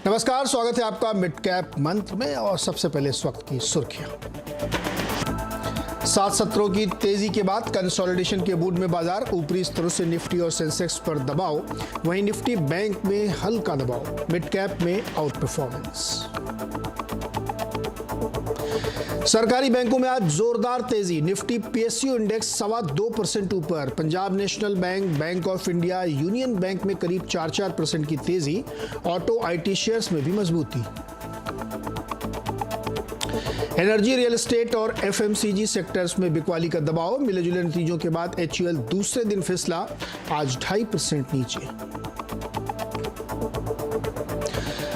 नमस्कार, स्वागत है आपका मिड कैप मंत्र में। और सबसे पहले इस वक्त की सुर्खियां। 7 सत्रों की तेजी के बाद कंसोलिडेशन के मूड में बाजार। ऊपरी स्तरों से निफ्टी और सेंसेक्स पर दबाव, वहीं निफ्टी बैंक में हल्का दबाव। मिड कैप में आउट परफॉर्मेंस। सरकारी बैंकों में आज जोरदार तेजी। निफ्टी पीएसयू इंडेक्स 2.25% ऊपर। Punjab national bank, bank of India, union bank में करीब 4% की तेजी। ऑटो आईटी शेयर्स में भी मजबूती। एनर्जी, रियल एस्टेट और एफएमसीजी सेक्टर्स में बिकवाली का दबाव। मिले जुले नतीजों के बाद एचयूएल दूसरे दिन फिसला, आज 2.5% नीचे।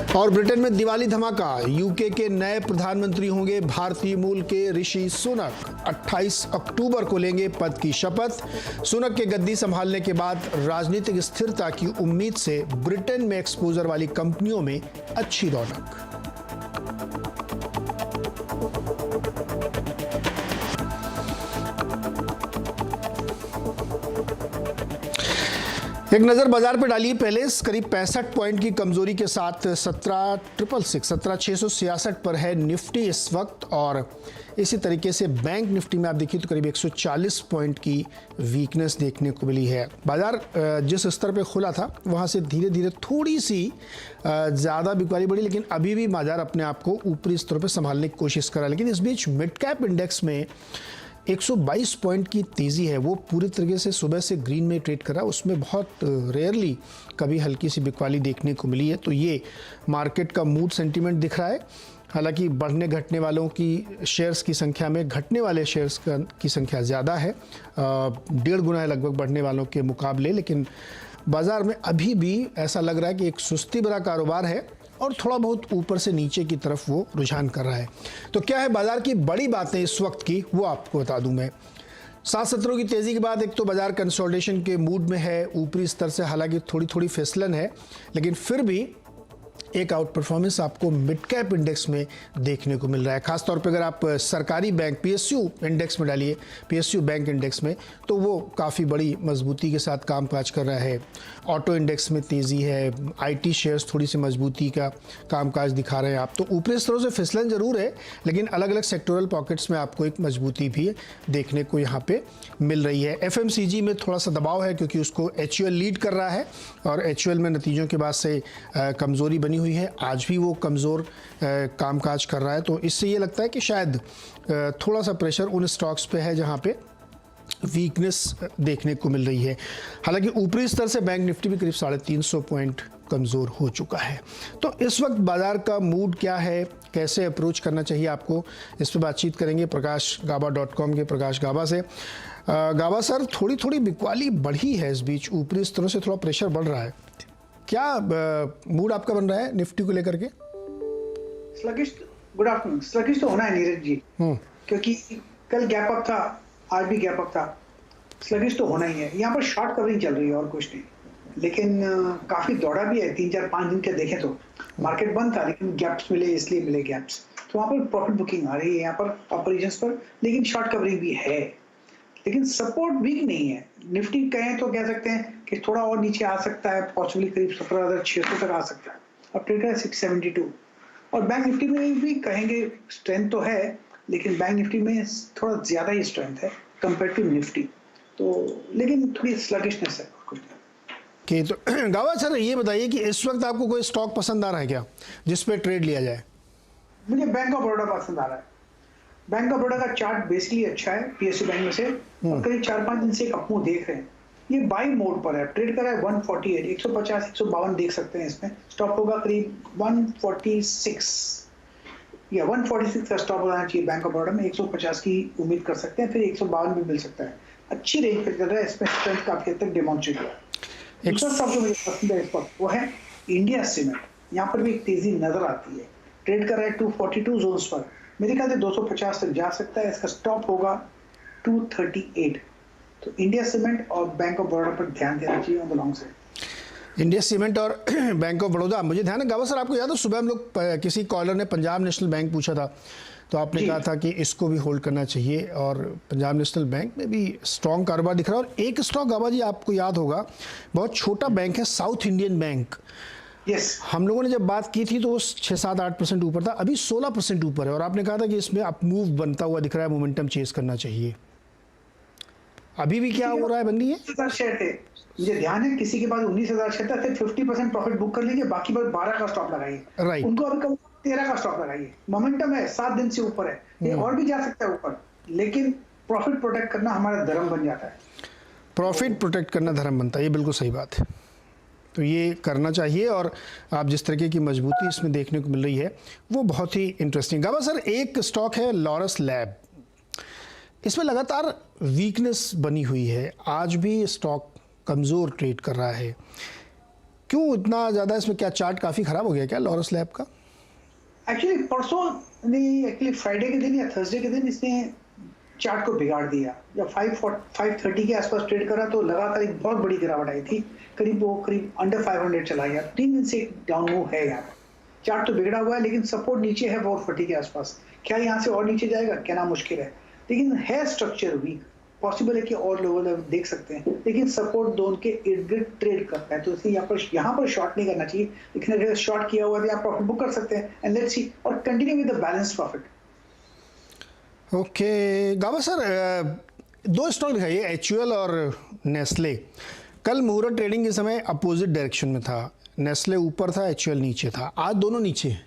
और ब्रिटेन में दिवाली धमाका। यूके के नए प्रधानमंत्री होंगे भारतीय मूल के ऋषि सुनक। 28 अक्टूबर को लेंगे पद की शपथ। सुनक के गद्दी संभालने के बाद राजनीतिक स्थिरता की उम्मीद से ब्रिटेन में एक्सपोजर वाली कंपनियों में अच्छी रौनक। एक नजर बाजार पर डालिए पहले। करीब 65 पॉइंट की कमजोरी के साथ 17,666 पर है निफ्टी इस वक्त। और इसी तरीके से बैंक निफ्टी में आप देखिए तो करीब 140 पॉइंट की वीकनेस देखने को मिली है। बाजार जिस स्तर पे खुला था वहां से धीरे धीरे थोड़ी सी ज़्यादा बिकवाली बढ़ी, लेकिन अभी भी बाजार अपने आप को ऊपरी स्तरों पे संभालने की कोशिश कर रहा है। लेकिन इस बीच मिड कैप इंडेक्स में 122 पॉइंट की तेज़ी है। वो पूरी तरीके से सुबह से ग्रीन में ट्रेड कर रहा है। उसमें बहुत रेयरली कभी हल्की सी बिकवाली देखने को मिली है। तो ये मार्केट का मूड सेंटीमेंट दिख रहा है। हालांकि बढ़ने घटने वालों की शेयर्स की संख्या में घटने वाले शेयर्स की संख्या ज़्यादा है, 1.5 गुना है लगभग बढ़ने वालों के मुकाबले। लेकिन बाज़ार में अभी भी ऐसा लग रहा है कि एक सुस्ती भरा कारोबार है और थोड़ा बहुत ऊपर से नीचे की तरफ वो रुझान कर रहा है। तो क्या है बाजार की बड़ी बातें इस वक्त की, वो आपको बता दूं मैं। 7 सत्रों की तेजी के बाद एक तो बाजार कंसोलिडेशन के मूड में है। ऊपरी स्तर से हालांकि थोड़ी थोड़ी फिसलन है, लेकिन फिर भी एक आउट परफॉर्मेंस आपको मिड कैप इंडेक्स में देखने को मिल रहा है। खासतौर पे अगर आप सरकारी बैंक पीएसयू इंडेक्स में डालिए, पीएसयू बैंक इंडेक्स में, तो वो काफ़ी बड़ी मजबूती के साथ कामकाज कर रहा है। ऑटो इंडेक्स में तेज़ी है। आईटी शेयर्स थोड़ी सी मजबूती का कामकाज दिखा रहे हैं आप। तो ऊपरी स्तरों से फिसलन जरूर है, लेकिन अलग अलग सेक्टोरल पॉकेट्स में आपको एक मजबूती भी देखने को यहाँ पे मिल रही है। एफएमसीजी में थोड़ा सा दबाव है क्योंकि उसको एचयूएल लीड कर रहा है और एचयूएल में नतीजों के बाद से कमज़ोरी बनी हुई है। आज भी वो कमज़ोर कामकाज कर रहा है। तो इससे ये लगता है कि शायद थोड़ा सा प्रेशर उन स्टॉक्स पे है जहाँ पे वीकनेस देखने को मिल रही है। हालांकि ऊपरी स्तर से बैंक निफ्टी भी करीब 350 पॉइंट कमज़ोर हो चुका है। तो इस वक्त बाजार का मूड क्या है, कैसे अप्रोच करना चाहिए आपको, इस पर बातचीत करेंगे प्रकाशगाबा.com के प्रकाश गाबा से। गाबा सर, थोड़ी थोड़ी बिकवाली बढ़ी है इस बीच, ऊपरी स्तरों से थोड़ा प्रेशर बढ़ रहा है। क्या मूड आपका बन रहा है निफ्टी को लेकर के? Sluggish, good afternoon. स्लगिश तो होना है नीरज जी, क्योंकि कल गैप अप था, आज भी गैप अप था। स्लगिश तो होना ही है। यहाँ पर शॉर्ट कवरिंग चल रही है और कुछ नहीं, लेकिन काफी दौड़ा भी है। 3-4-5 दिन के देखें तो मार्केट बंद था, लेकिन गैप्स मिले, इसलिए मिले गैप्स। तो वहाँ पर प्रॉफिट बुकिंग आ रही है यहाँ पर ऑपरेशंस पर, लेकिन शॉर्ट कवरिंग भी है। लेकिन सपोर्ट वीक नहीं है। निफ्टी कहें तो कह सकते हैं कि थोड़ा और नीचे आ सकता है, पॉसिबली करीब 17,600 तक आ सकता है। अब ट्रेड है 672। और बैंक निफ्टी में भी कहेंगे स्ट्रेंथ तो है, लेकिन बैंक निफ्टी में थोड़ा ज्यादा ही स्ट्रेंथ है कंपेयर टू निफ्टी। तो लेकिन थोड़ी स्लगिशनेस है कुछ। तो गावा सर, ये बताइए कि इस वक्त आपको कोई स्टॉक पसंद आ रहा है क्या जिस पे ट्रेड लिया जाए? मुझे बैंक ऑफ बड़ौदा पसंद आ रहा है। बैंक ऑफ बड़ौदा का चार्ट बेसिकली अच्छा है पीएसयू बैंक में से, और करीब 4-5 दिन से एक अपमूव देख रहे हैं। ये बाई मोड पर है, ट्रेड कर रहा है 148, 150-152 देख सकते हैं। इसमें स्टॉप होगा करीब 146 या 146 का स्टॉप होना चाहिए बैंक ऑफ बड़ौदा में। 150 की उम्मीद कर सकते हैं, फिर 152 भी मिल सकता है। अच्छी रेंज पे चल रहा है, इसमें स्ट्रेंथ काफी हद तक डेमोन्स्ट्रेट हुआ है। दूसरा स्टॉक जो मुझे पसंद है इस वक्त वो है इंडिया सीमेंट। यहाँ पर भी एक तेजी नजर आती है। ट्रेड कर रहा है 242 जोन्स पर, मेरे ख्याल से 250 तक जा सकता है। इसका स्टॉप होगा 238। तो इंडिया सीमेंट और बैंक ऑफ बड़ौदा पर ध्यान देना चाहिए on the long side. India cement और बैंक ऑफ बड़ौदा, मुझे ध्यान है गावा सर, आपको याद है सुबह हम लोग किसी कॉलर ने पंजाब नेशनल बैंक पूछा था, तो आपने कहा था कि इसको भी होल्ड करना चाहिए। और पंजाब नेशनल बैंक में भी स्ट्रॉन्ग कारोबार दिख रहा है। और एक स्टॉक गाबा जी आपको याद होगा, बहुत छोटा बैंक है, साउथ इंडियन बैंक। यस हम लोगों ने जब बात की थी तो वो 6-7-8% ऊपर था, अभी 16% ऊपर है और आपने कहा था कि इसमें अप मूव बनता हुआ दिख रहा है, मोमेंटम चेस करना चाहिए। अभी भी क्या हो रहा है बंदी है? 19,000 शेयर थे, मुझे ध्यान है किसी के पास 19,000 शेयर था, फिर 50% प्रॉफिट बुक कर लीजिए, बाकी बस 12 का स्टॉप लगाइए। राइट। उनको अभी कल 13 का स्टॉप लगाइए। मोमेंटम है, 7 दिन से ऊपर है, ये और भी जा सकता है ऊपर, लेकिन प्रॉफिट प्रोटेक्ट करना हमारा धर्म बन जाता है। प्रॉफिट प्रोटेक्ट करना धर्म बनता है, ये बिल्कुल सही बात है। तो ये करना चाहिए और आप जिस तरीके की मजबूती इसमें देखने को मिल रही है वो बहुत ही इंटरेस्टिंग। गाबा सर, एक स्टॉक है लॉरस लैब, इसमें लगातार वीकनेस बनी हुई है, आज भी स्टॉक कमज़ोर ट्रेड कर रहा है, क्यों इतना ज़्यादा? इसमें क्या चार्ट काफ़ी ख़राब हो गया क्या लॉरस लैब का? एक्चुअली परसों नहीं, एक्चुअली फ्राइडे के दिन या थर्सडे के दिन इसने चार्ट को बिगाड़ दिया। जब 530 के आसपास ट्रेड करा तो लगातार एक बहुत बड़ी गिरावट आई थी, करीब अंडर 500 चला गया। 3 दिन से डाउन मूव है यहाँ। चार्ट तो बिगड़ा हुआ है, लेकिन सपोर्ट नीचे है 440 के आसपास। क्या यहाँ से और नीचे जाएगा? कहना मुश्किल है, लेकिन है स्ट्रक्चर वीक, पॉसिबल है कि और लेवल देख सकते हैं, लेकिन सपोर्ट जोन के इर्द गिर्द ट्रेड करता है, तो इसलिए यहाँ पर शॉर्ट नहीं करना चाहिए। लेकिन अगर शॉर्ट किया हुआ है तो आप प्रॉफिट बुक कर सकते हैं एंड लेट्स सी, और continue with the balance profit. Okay Gaba sir, दो स्टॉक दिखाइए, एचयूएल और नेस्ले। कल मुहूर्त ट्रेडिंग के समय अपोजिट डायरेक्शन में था, नेस्ले ऊपर था, एचयूएल नीचे था, आज दोनों नीचे हैं।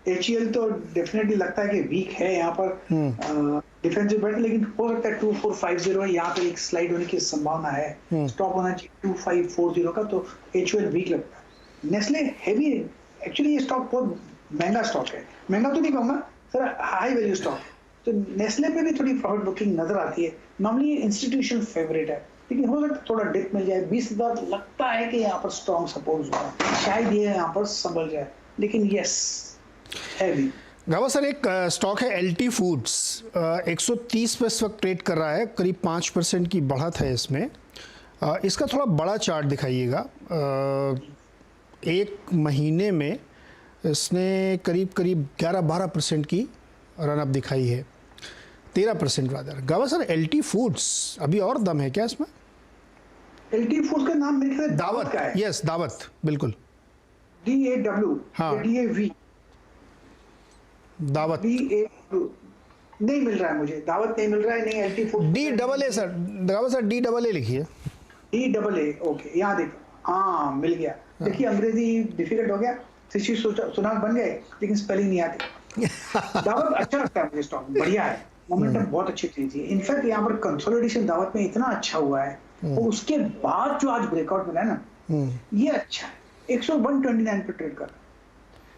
एचईएल तो डेफिनेटली लगता है कि वीक है यहाँ पर, डिफेंसिव बेट, लेकिन हो सकता है 2450 है, यहाँ पे एक स्लाइड होने की संभावना है। स्टॉप होना चाहिए 2540 का, तो एचयूएल वीक लगता है। नेस्ले हैवी, एक्चुअली ये स्टॉक बहुत महंगा स्टॉक है, महंगा तो नहीं कहूँगा सर, हाई वैल्यू स्टॉक है, तो नेस्ले पे भी थोड़ी प्रॉफिट बुकिंग नजर आती है। नॉर्मली ये इंस्टीट्यूशनल फेवरेट है, लेकिन हो सकता है थोड़ा डिप मिल जाए। 20,000 लगता है कि यहाँ पर स्ट्रॉन्ग सपोर्ट हुआ, शायद ये यहाँ पर संभल जाए, लेकिन यस हैवी। गावा सर, एक स्टॉक है एलटी फूड्स, 130 पे इस वक्त ट्रेड कर रहा है, करीब 5% की बढ़त है इसमें। इसका थोड़ा बड़ा चार्ट दिखाइएगा। एक महीने में इसने करीब 11-12% की रनअप दिखाई है, 13% रादर। गावा सर, एलटी फूड्स अभी और दम है क्या इसमें? एलटी फूड्स का नाम मेरे ख्याल दावत का है। यस, दावत, बिल्कुल। DAW, हाँ। DAV, दावत नहीं मिल रहा है मुझे, दावत नहीं मिल रहा है, नहीं एलटी फूड। DAA सर, गावा सर DAA लिखिए। DAA, ओके, यहाँ देखो, हाँ मिल गया। देखिए अंग्रेजी डिफिकल्ट हो गया, शिशि सुनाक बन गए, लेकिन स्पेलिंग नहीं आती। दावत अच्छा लगता है मुझे, स्टॉक बढ़िया है, मोमेंटम बहुत अच्छी चीज है। इनफैक्ट यहाँ पर कंसोलिडेशन दावत में इतना अच्छा हुआ है, और उसके बाद जो आज ब्रेकआउट मिला है ना, ये अच्छा है। 129 पे ट्रेड कर रहा है,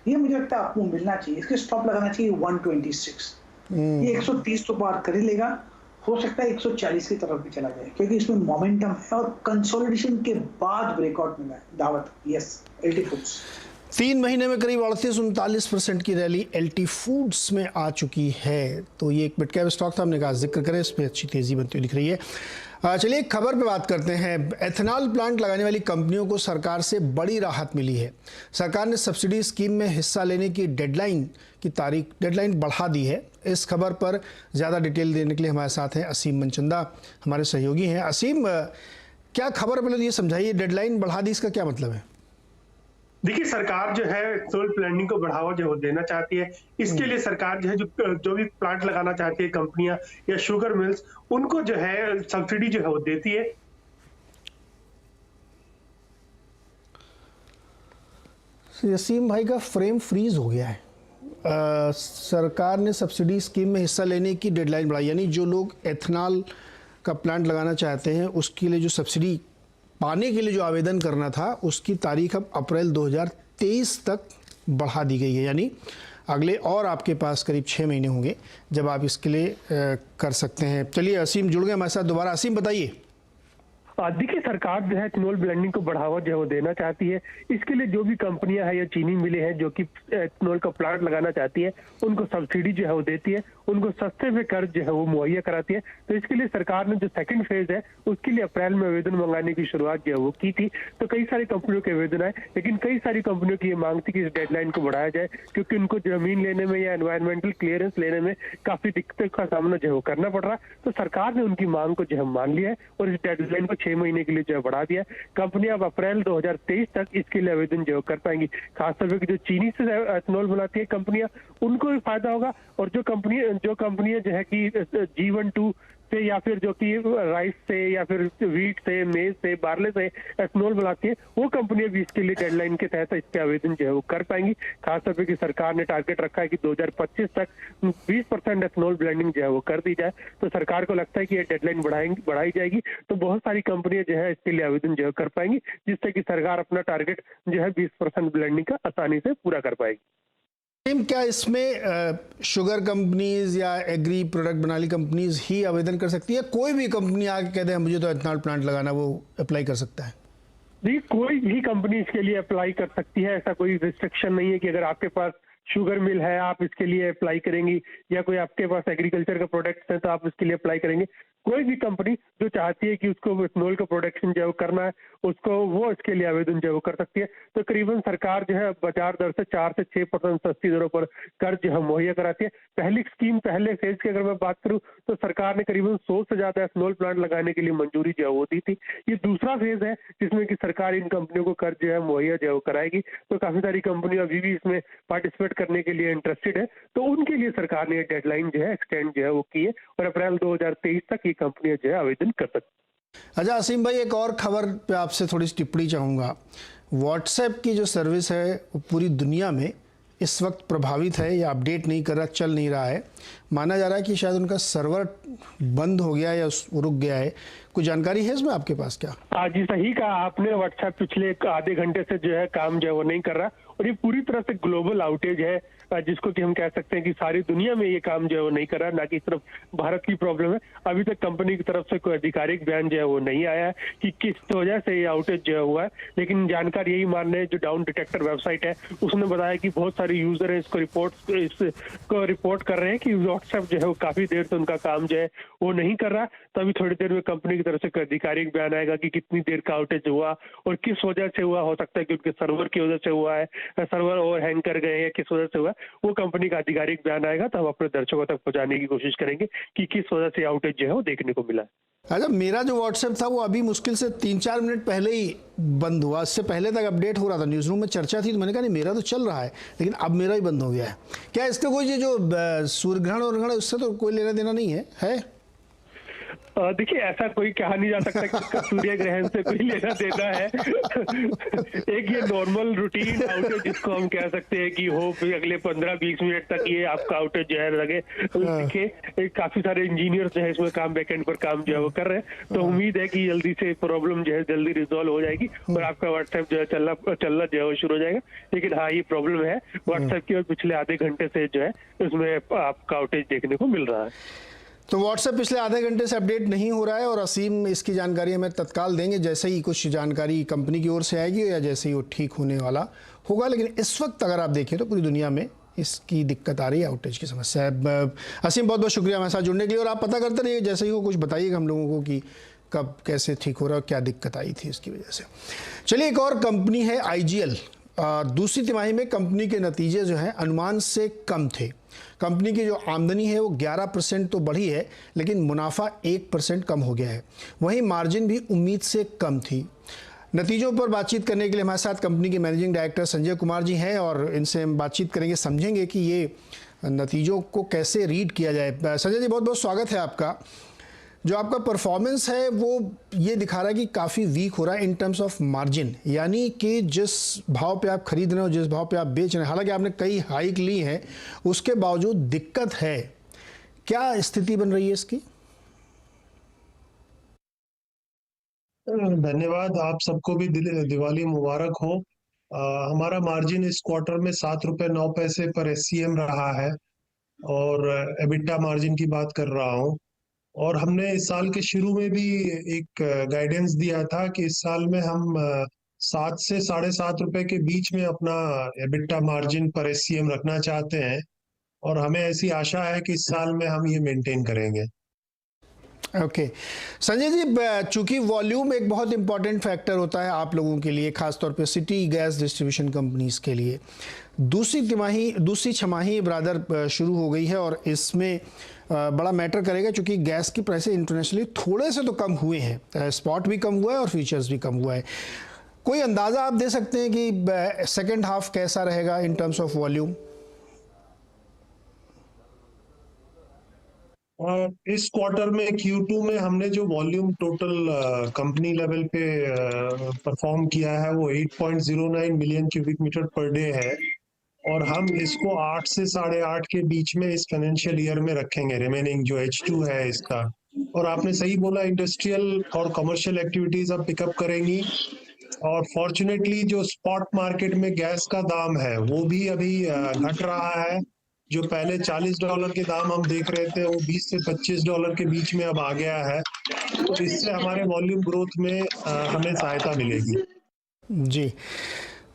ये मुझे लगता है आपको मिलना चाहिए। इसके स्टॉप लगाना चाहिए 126। ये 130 तो पार कर ही लेगा, हो सकता है 140 की तरफ भी चला जाए, क्योंकि इसमें मोमेंटम है और कंसोलिडेशन के बाद ब्रेकआउट मिला है। दावत, यस, एलटी फूड्स 3 महीने में करीब 38-39% की रैली एलटी फूड्स में आ चुकी है। तो ये एक मिड कैप स्टॉक था, हमने कहा जिक्र करें, इसमें अच्छी तेज़ी बनती हुई दिख रही है। चलिए एक खबर पे बात करते हैं। एथेनॉल प्लांट लगाने वाली कंपनियों को सरकार से बड़ी राहत मिली है। सरकार ने सब्सिडी स्कीम में हिस्सा लेने की डेडलाइन बढ़ा दी है। इस खबर पर ज़्यादा डिटेल देने के लिए हमारे साथ हैं असीम मनचंदा, हमारे सहयोगी हैं। असीम, क्या खबर, पहले ये समझाइए, डेडलाइन बढ़ा दी, इसका क्या मतलब है? देखिए, सरकार जो है सोल प्लानिंग को बढ़ावा जो है देना चाहती है। इसके लिए सरकार जो है जो भी प्लांट लगाना चाहती है कंपनियां या शुगर मिल्स, उनको जो है सब्सिडी जो है वो देती है। यसीम भाई का फ्रेम फ्रीज हो गया है। सरकार ने सब्सिडी स्कीम में हिस्सा लेने की डेडलाइन बढ़ाई, यानी जो लोग एथेनॉल का प्लांट लगाना चाहते हैं उसके लिए जो सब्सिडी पाने के लिए जो आवेदन करना था, उसकी तारीख अब अप्रैल 2023 तक बढ़ा दी गई है। यानी अगले और आपके पास करीब 6 महीने होंगे जब आप इसके लिए कर सकते हैं। चलिए असीम जुड़ गए हमारे साथ दोबारा। असीम बताइए। देखिए, सरकार जो है एथेनॉल ब्लेंडिंग को बढ़ावा जो है वो देना चाहती है। इसके लिए जो भी कंपनियां हैं या चीनी मिलें हैं जो कि एथेनॉल का प्लांट लगाना चाहती है, उनको सब्सिडी जो है वो देती है, उनको सस्ते में कर्ज जो है वो मुहैया कराती है। तो इसके लिए सरकार ने जो सेकंड फेज है उसके लिए अप्रैल में आवेदन मंगाने की शुरुआत जो है वो की थी। तो कई सारी कंपनियों के आवेदन आए, लेकिन कई सारी कंपनियों की ये मांग थी कि इस डेडलाइन को बढ़ाया जाए, क्योंकि उनको जमीन लेने में या एनवायरमेंटल क्लियरेंस लेने में काफी दिक्कतों का सामना जो है वो करना पड़ रहा। तो सरकार ने उनकी मांग को जो है मान लिया है और इस डेडलाइन को 6 महीने के लिए जो है बढ़ा दिया है। कंपनी अब अप्रैल 2023 तक इसके लिए आवेदन जो कर पाएंगी। खासतौर पर जो चीनी से एथेनॉल बनाती है कंपनियां, उनको भी फायदा होगा। और जो कंपनियां जो है कि G12 से या फिर जो कि राइस से या फिर वीट से, मेज से, बार्ले से एथेनॉल बनाती है, वो कंपनियां भी इसके लिए डेडलाइन के तहत इसके आवेदन जो है वो कर पाएंगी। खासतौर पर कि सरकार ने टारगेट रखा है कि 2025 तक 20% एथेनॉल ब्लेंडिंग जो है वो कर दी जाए। तो सरकार को लगता है कि ये डेडलाइन बढ़ाई जाएगी तो बहुत सारी कंपनियां जो है इसके लिए आवेदन जो है कर पाएंगी, जिससे कि सरकार अपना टारगेट जो है 20% ब्लेंडिंग का आसानी से पूरा कर पाएगी। क्या इसमें शुगर कंपनीज या एग्री प्रोडक्ट बनाने कंपनीज ही आवेदन कर सकती है? कोई भी कंपनी आके कह दे मुझे तो एथेनॉल प्लांट लगाना, वो अप्लाई कर सकता है? जी, कोई भी कंपनी इसके लिए अप्लाई कर सकती है। ऐसा कोई रिस्ट्रिक्शन नहीं है कि अगर आपके पास शुगर मिल है आप इसके लिए अप्लाई करेंगी, या कोई आपके पास एग्रीकल्चर का प्रोडक्ट्स है तो आप इसके लिए अप्लाई करेंगे। कोई भी कंपनी जो चाहती है कि उसको एथेनॉल का प्रोडक्शन जो करना है, उसको वो इसके लिए आवेदन जो कर सकती है। तो करीबन सरकार जो है बाजार दर से 4 से 6% सस्ती दरों पर कर्ज जो है मुहैया कराती है। पहली स्कीम, पहले फेज की अगर मैं बात करूं तो सरकार ने करीबन 100 से ज्यादा एथेनॉल प्लांट लगाने के लिए मंजूरी जो वो दी थी। ये दूसरा फेज है जिसमें कि सरकार इन कंपनियों को कर्ज जो है मुहैया जो कराएगी। तो काफी सारी कंपनियां अभी भी इसमें पार्टिसिपेट करने के लिए इंटरेस्टेड है, तो उनके लिए सरकार ने डेडलाइन जो है एक्सटेंड जो है वो की है और अप्रैल 2023 तक ये कंपनियां जो है आवेदन कर सकती। अच्छा असीम भाई, एक और खबर पे आपसे थोड़ी सी टिप्पणी चाहूँगा। व्हाट्सएप की जो सर्विस है वो पूरी दुनिया में इस वक्त प्रभावित है या अपडेट नहीं कर रहा, चल नहीं रहा है। माना जा रहा है कि शायद उनका सर्वर बंद हो गया है या रुक गया है। कुछ जानकारी है इसमें आपके पास क्या? हाँ जी, सही कहा आपने। व्हाट्सएप पिछले आधे घंटे से जो है काम जो है वो नहीं कर रहा और ये पूरी तरह से ग्लोबल आउटेज है, जिसको कि हम कह सकते हैं कि सारी दुनिया में ये काम जो है वो नहीं कर रहा, ना कि सिर्फ भारत की प्रॉब्लम है। अभी तक कंपनी की तरफ से कोई आधिकारिक बयान जो है वो नहीं आया है कि किस वजह से ये आउटेज जो है हुआ है, लेकिन जानकारी यही मान रहे हैं जो डाउन डिटेक्टर वेबसाइट है उसने बताया कि बहुत सारे यूजर है इसको रिपोर्ट कर रहे हैं कि व्हाट्सएप जो है वो काफी देर से उनका काम जो है वो नहीं कर रहा। तो अभी थोड़ी देर में कंपनी की तरफ से कोई आधिकारिक बयान आएगा कि कितनी देर का आउटेज हुआ और किस वजह से हुआ। हो सकता है कि उनके सर्वर की वजह से हुआ है, सर्वर ओवर हैंग कर गए या किस वजह से हुआ, वो कंपनी का आधिकारिक बयान आएगा तो हम अपने दर्शकों तक पहुंचाने की कोशिश करेंगे कि किस वजह से आउटेज जो है वो देखने को मिला। अच्छा, मेरा जो व्हाट्सएप था वो अभी मुश्किल से 3-4 मिनट पहले ही बंद हुआ। इससे पहले तक अपडेट हो रहा था, न्यूज़ रूम में चर्चा थी, तो मैंने कहा नहीं मेरा तो चल रहा है, लेकिन अब मेरा ही बंद हो गया है। क्या इसका कोई ये जो सूर्यग्रहण और ग्रहण उससे तो कोई लेना देना नहीं है? देखिए, ऐसा कोई कहा नहीं जा सकता कि इसका सूर्य ग्रहण से कोई लेना देना है। एक ये नॉर्मल रूटीन आउटेज जिसको हम कह सकते हैं कि हो अगले 15-20 मिनट तक ये आपका आउटेज जो है लगे। देखिए, काफी सारे इंजीनियर्स जो है इसमें काम बैकएंड पर काम जो है वो कर रहे हैं, तो उम्मीद है कि जल्दी से प्रॉब्लम जो है जल्दी रिजॉल्व हो जाएगी और आपका व्हाट्सएप जो है चलना जो है वो शुरू हो जाएगा। लेकिन हाँ, ये प्रॉब्लम है व्हाट्सएप की और पिछले आधे घंटे से जो है उसमें आपका आउटेज देखने को मिल रहा है। तो व्हाट्सएप पिछले आधे घंटे से अपडेट नहीं हो रहा है और असीम इसकी जानकारी हमें तत्काल देंगे जैसे ही कुछ जानकारी कंपनी की ओर से आएगी या जैसे ही वो ठीक होने वाला होगा। लेकिन इस वक्त अगर आप देखें तो पूरी दुनिया में इसकी दिक्कत आ रही है, आउटेज की समस्या है। असीम, बहुत बहुत शुक्रिया हमारे साथ जुड़ने के लिए और आप पता करते रहिए जैसे ही वो कुछ बताइएगा हम लोगों को कि कब कैसे ठीक हो रहा है और क्या दिक्कत आई थी इसकी वजह से। चलिए, एक और कंपनी है IGL। दूसरी तिमाही में कंपनी के नतीजे जो हैं अनुमान से कम थे। कंपनी की जो आमदनी है वो 11% तो बढ़ी है, लेकिन मुनाफा 1% कम हो गया है। वहीं मार्जिन भी उम्मीद से कम थी। नतीजों पर बातचीत करने के लिए हमारे साथ कंपनी के मैनेजिंग डायरेक्टर संजय कुमार जी हैं और इनसे हम बातचीत करेंगे, समझेंगे कि ये नतीजों को कैसे रीड किया जाए। संजय जी, बहुत बहुत स्वागत है आपका। जो आपका परफॉर्मेंस है वो ये दिखा रहा है कि काफ़ी वीक हो रहा है इन टर्म्स ऑफ मार्जिन, यानी कि जिस भाव पे आप खरीद रहे हो, जिस भाव पे आप बेच रहे हैं, हालांकि आपने कई हाइक ली हैं, उसके बावजूद दिक्कत है। क्या स्थिति बन रही है इसकी? धन्यवाद। आप सबको भी दिवाली मुबारक हो। हमारा मार्जिन इस क्वार्टर में 7 रुपये 9 पैसे पर SCM रहा है और एबिटा मार्जिन की बात कर रहा हूँ। और हमने इस साल के शुरू में भी एक गाइडेंस दिया था कि इस साल में हम 7 से 7.5 रुपए के बीच में अपना एबिटा मार्जिन पर SCM रखना चाहते हैं और हमें ऐसी आशा है कि इस साल में हम ये मेंटेन करेंगे। ओके संजय जी, चूंकि वॉल्यूम एक बहुत इंपॉर्टेंट फैक्टर होता है आप लोगों के लिए, खासतौर पे सिटी गैस डिस्ट्रीब्यूशन कंपनीज के लिए, दूसरी छमाही ब्रादर शुरू हो गई है और इसमें बड़ा मैटर करेगा, क्योंकि गैस की प्राइसेस इंटरनेशनली थोड़े से तो कम हुए हैं, स्पॉट भी कम हुआ है और फ्यूचर्स भी कम हुआ है। कोई अंदाज़ा आप दे सकते हैं कि सेकेंड हाफ कैसा रहेगा इन टर्म्स ऑफ वॉल्यूम? और इस क्वार्टर में Q2 में हमने जो वॉल्यूम टोटल कंपनी लेवल पे परफॉर्म किया है वो 8.09 मिलियन क्यूबिक मीटर पर डे है, और हम इसको 8 से 8.5 के बीच में इस फाइनेंशियल ईयर में रखेंगे, रिमेनिंग जो H2 है इसका। और आपने सही बोला, इंडस्ट्रियल और कमर्शियल एक्टिविटीज अब पिकअप करेंगी, और फॉर्चुनेटली जो स्पॉट मार्केट में गैस का दाम है वो भी अभी घट रहा है। जो पहले $40 के दाम हम देख रहे थे वो $20 से $25 के बीच में अब आ गया है, तो इससे हमारे वॉल्यूम ग्रोथ में हमें सहायता मिलेगी। जी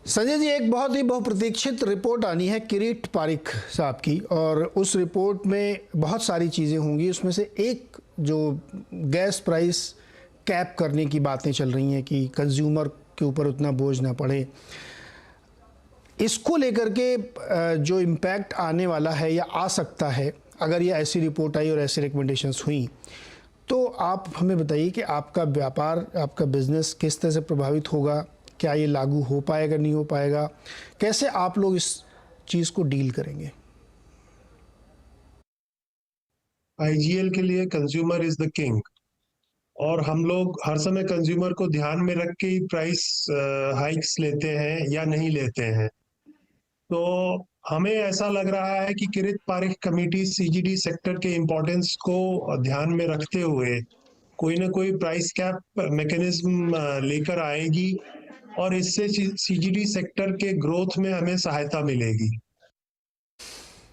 संजय जी, एक बहुत ही बहुप्रतीक्षित रिपोर्ट आनी है किरीट पारिक साहब की, और उस रिपोर्ट में बहुत सारी चीज़ें होंगी। उसमें से एक जो गैस प्राइस कैप करने की बातें चल रही हैं कि कंज्यूमर के ऊपर उतना बोझ ना पड़े, इसको लेकर के जो इम्पैक्ट आने वाला है या आ सकता है अगर ये ऐसी रिपोर्ट आई और ऐसी रिकमेंडेशंस हुई, तो आप हमें बताइए कि आपका व्यापार, आपका बिजनेस किस तरह से प्रभावित होगा, क्या ये लागू हो पाएगा, नहीं हो पाएगा, कैसे आप लोग इस चीज़ को डील करेंगे? IGL के लिए कंज्यूमर इज द किंग, और हम लोग हर समय कंज्यूमर को ध्यान में रख के ही प्राइस हाइक्स लेते हैं या नहीं लेते हैं। तो हमें ऐसा लग रहा है कि किरीट पारिक कमेटी CGD सेक्टर के इम्पोर्टेंस को ध्यान में रखते हुए कोई ना कोई प्राइस कैप मैकेनिज्म लेकर आएगी, और इससे CGD सेक्टर के ग्रोथ में हमें सहायता मिलेगी।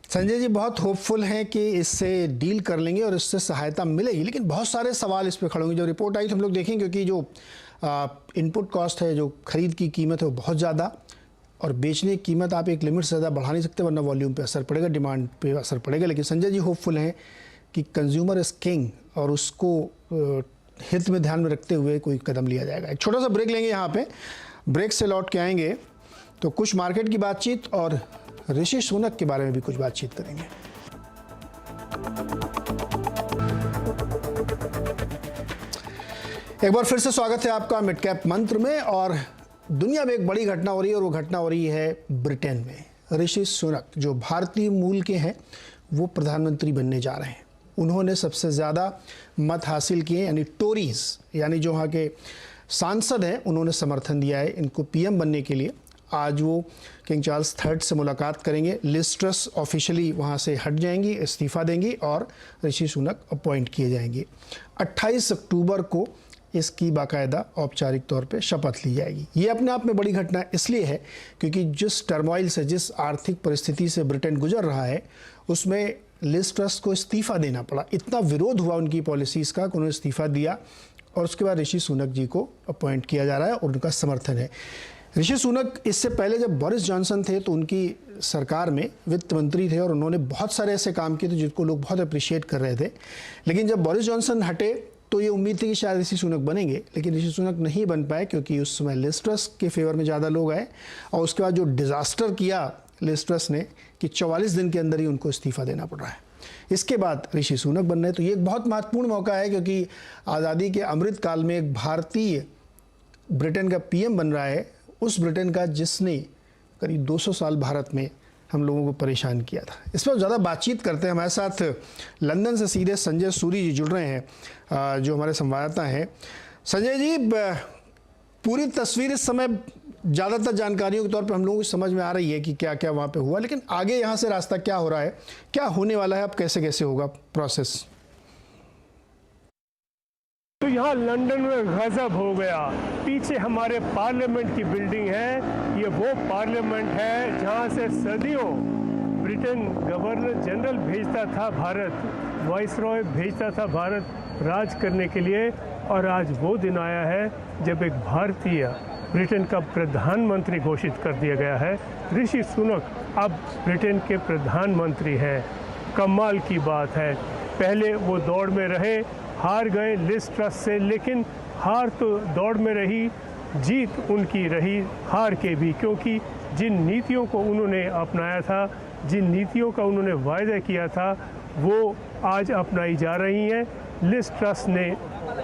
संजय जी बहुत होपफुल हैं कि इससे डील कर लेंगे और इससे सहायता मिलेगी, लेकिन बहुत सारे सवाल इस पे खड़े होंगे। जो रिपोर्ट आई तो हम लोग देखेंगे, क्योंकि जो इनपुट कॉस्ट है, जो खरीद की कीमत है वो बहुत ज़्यादा, और बेचने की कीमत आप एक लिमिट से ज़्यादा बढ़ा नहीं सकते, वरना वॉल्यूम पे असर पड़ेगा, डिमांड पे असर पड़ेगा। लेकिन संजय जी होपफुल हैं कि कंज्यूमर इज़ किंग और उसको हित में ध्यान में रखते हुए कोई कदम लिया जाएगा। एक छोटा सा ब्रेक लेंगे यहाँ पे, ब्रेक से लौट के आएंगे तो कुछ मार्केट की बातचीत और ऋषि सुनक के बारे में भी कुछ बातचीत करेंगे। एक बार फिर से स्वागत है आपका मिड कैप मंत्र में। और दुनिया में एक बड़ी घटना हो रही है, और वो घटना हो रही है ब्रिटेन में। ऋषि सुनक जो भारतीय मूल के हैं वो प्रधानमंत्री बनने जा रहे हैं। उन्होंने सबसे ज़्यादा मत हासिल किए, यानी टोरीज, यानी जो वहाँ के सांसद हैं, उन्होंने समर्थन दिया है इनको पीएम बनने के लिए। आज वो किंग चार्ल्स III से मुलाकात करेंगे। लिज ट्रस ऑफिशियली वहाँ से हट जाएंगी, इस्तीफ़ा देंगी, और ऋषि सुनक अपॉइंट किए जाएंगे। 28 अक्टूबर को इसकी बाकायदा औपचारिक तौर पे शपथ ली जाएगी। ये अपने आप में बड़ी घटना इसलिए है क्योंकि जिस टर्मोइल से, जिस आर्थिक परिस्थिति से ब्रिटेन गुजर रहा है, उसमें लिज ट्रस को इस्तीफ़ा देना पड़ा। इतना विरोध हुआ उनकी पॉलिसीज़ का कि उन्होंने इस्तीफ़ा दिया, और उसके बाद ऋषि सुनक जी को अपॉइंट किया जा रहा है और उनका समर्थन है। ऋषि सुनक इससे पहले जब बोरिस जॉनसन थे तो उनकी सरकार में वित्त मंत्री थे, और उन्होंने बहुत सारे ऐसे काम किए थे जिनको लोग बहुत अप्रिशिएट कर रहे थे। लेकिन जब बोरिस जॉनसन हटे तो ये उम्मीद थी कि शायद ऋषि सुनक बनेंगे, लेकिन ऋषि सुनक नहीं बन पाए क्योंकि उस समय लिज ट्रस के फेवर में ज़्यादा लोग आए, और उसके बाद जो डिज़ास्टर किया लिज ट्रस ने कि 44 दिन के अंदर ही उनको इस्तीफ़ा देना पड़ रहा है। इसके बाद ऋषि सुनक बन रहे। तो ये एक बहुत महत्वपूर्ण मौका है, क्योंकि आज़ादी के अमृत काल में एक भारतीय ब्रिटेन का पीएम बन रहा है, उस ब्रिटेन का जिसने करीब 200 साल भारत में हम लोगों को परेशान किया था। इस पर ज़्यादा बातचीत करते हैं। हमारे साथ लंदन से सीधे संजय सूरी जी जुड़ रहे हैं, जो हमारे संवाददाता हैं। संजय जी, पूरी तस्वीर इस समय ज़्यादातर जानकारियों के तौर पर हम लोगों को समझ में आ रही है कि क्या क्या वहाँ पे हुआ, लेकिन आगे यहाँ से रास्ता क्या हो रहा है, क्या होने वाला है, अब कैसे कैसे होगा प्रोसेस? तो यहाँ लंदन में गजब हो गया। पीछे हमारे पार्लियामेंट की बिल्डिंग है, ये वो पार्लियामेंट है जहाँ से सदियों ब्रिटेन गवर्नर जनरल भेजता था भारत, वाइसरॉय भेजता था भारत राज करने के लिए। और आज वो दिन आया है जब एक भारतीय ब्रिटेन का प्रधानमंत्री घोषित कर दिया गया है। ऋषि सुनक अब ब्रिटेन के प्रधानमंत्री हैं। कमाल की बात है। पहले वो दौड़ में रहे, हार गए लिज ट्रस से, लेकिन हार तो दौड़ में रही, जीत उनकी रही हार के भी, क्योंकि जिन नीतियों को उन्होंने अपनाया था, जिन नीतियों का उन्होंने वायदा किया था, वो आज अपनाई जा रही हैं। लिज ट्रस ने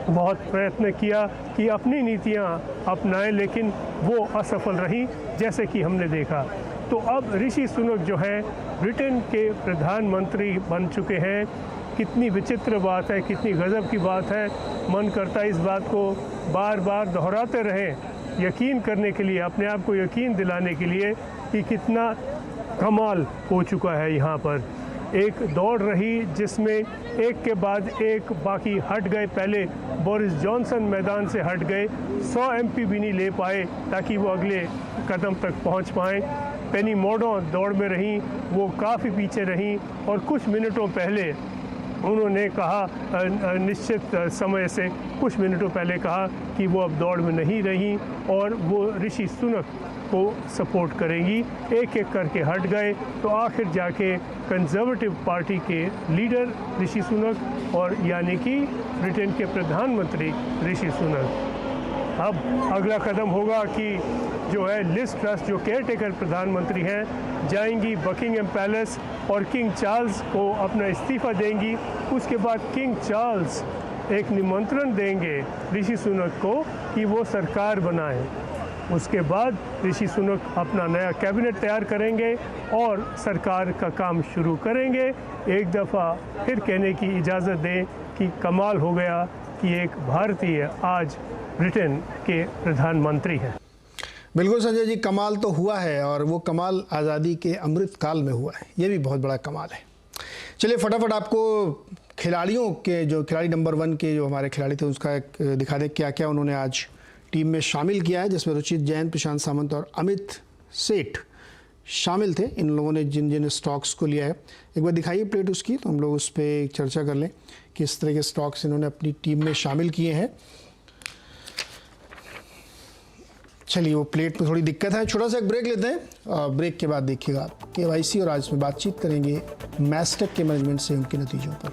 बहुत प्रयत्न किया कि अपनी नीतियां अपनाएं, लेकिन वो असफल रही, जैसे कि हमने देखा। तो अब ऋषि सुनक जो है ब्रिटेन के प्रधानमंत्री बन चुके हैं। कितनी विचित्र बात है, कितनी गज़ब की बात है। मन करता है इस बात को बार बार दोहराते रहें, यकीन करने के लिए, अपने आप को यकीन दिलाने के लिए कि कितना कमाल हो चुका है यहाँ पर। एक दौड़ रही जिसमें एक के बाद एक बाकी हट गए। पहले बोरिस जॉनसन मैदान से हट गए, 100 MP भी नहीं ले पाए ताकि वो अगले कदम तक पहुँच पाएँ। पेनी मोर्डॉन दौड़ में रहीं, वो काफ़ी पीछे रहीं और कुछ मिनटों पहले उन्होंने कहा, निश्चित समय से कुछ मिनटों पहले कहा कि वो अब दौड़ में नहीं रहीं और वो ऋषि सुनक को सपोर्ट करेंगी। एक एक करके हट गए तो आखिर जाके कंजर्वेटिव पार्टी के लीडर ऋषि सुनक और यानी कि ब्रिटेन के प्रधानमंत्री ऋषि सुनक। अब अगला कदम होगा कि जो है लिज ट्रस, जो केयर टेकर प्रधानमंत्री हैं, जाएंगी बकिंगम पैलेस और किंग चार्ल्स को अपना इस्तीफ़ा देंगी। उसके बाद किंग चार्ल्स एक निमंत्रण देंगे ऋषि सुनक को कि वो सरकार बनाएं। उसके बाद ऋषि सुनक अपना नया कैबिनेट तैयार करेंगे और सरकार का काम शुरू करेंगे। एक दफ़ा फिर कहने की इजाज़त दें कि कमाल हो गया कि एक भारतीय आज ब्रिटेन के प्रधानमंत्री हैं। बिल्कुल संजय जी, कमाल तो हुआ है और वो कमाल आज़ादी के अमृत काल में हुआ है। ये भी बहुत बड़ा कमाल है। चलिए फटाफट आपको खिलाड़ियों के, जो खिलाड़ी नंबर 1 के जो हमारे खिलाड़ी थे, उसका एक दिखा दें क्या क्या उन्होंने आज टीम में शामिल किया है, जिसमें रुचित जैन, प्रशांत सामंत और अमित सेठ शामिल थे। इन लोगों ने जिन जिन स्टॉक्स को लिया है, एक बार दिखाइए प्लेट उसकी, तो हम लोग उस पर चर्चा कर लें किस तरह के स्टॉक्स इन्होंने अपनी टीम में शामिल किए हैं। चलिए, वो प्लेट में थोड़ी दिक्कत है, छोटा सा एक ब्रेक लेते हैं। ब्रेक के बाद देखिएगा KYC और आज में बातचीत करेंगे मैस्टेक के मैनेजमेंट से उनके नतीजों पर।